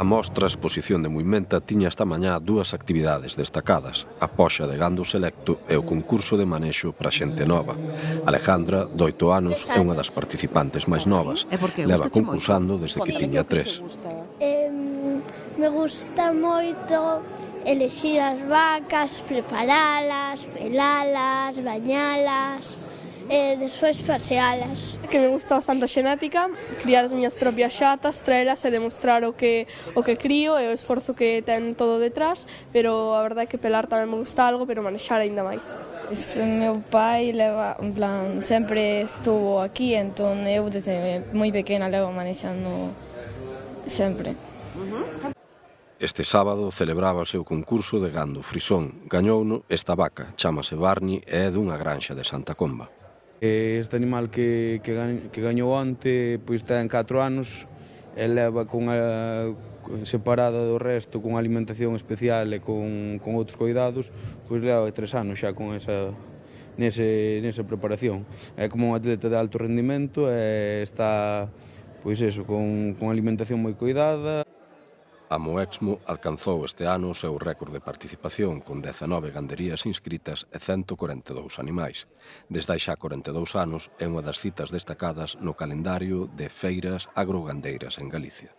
A mostra Exposición de Muimenta tiña esta mañá dúas actividades destacadas, a poxa de gando selecto e o concurso de manexo para xente nova. Alejandra, de 8 anos, é unha das participantes máis novas. E por que? Leva Gustache moito? concursando desde que tiña 3. Me gusta moito elexir as vacas, preparalas, pelalas, bañalas e despois pasealas. Que me gusta bastante a xenética, criar as miñas propias xatas, traelas e demostrar o que crío e o esforzo que ten todo detrás, pero a verdade é que pelar tamén me gusta algo, pero manexar aínda máis. Meu pai leva, en plan, sempre estuvo aquí, entón eu desde moi pequena levo manexando sempre. Este sábado celebraba o seu concurso de gando frisón. Gañouno esta vaca, chámase Barney e é dunha granxa de Santa Comba. Este animal que gañou onte pois ten 4 anos e leva separada do resto con alimentación especial e con outros cuidados, pois leva 3 anos xa con nesa preparación. É como un atleta de alto rendimento e está pois eso, con alimentación moi cuidada. A Moexmo alcanzou este ano o seu récord de participación con 19 ganderías inscritas e 142 animais. Desde hai xa 42 anos é unha das citas destacadas no calendario de feiras agrogandeiras en Galicia.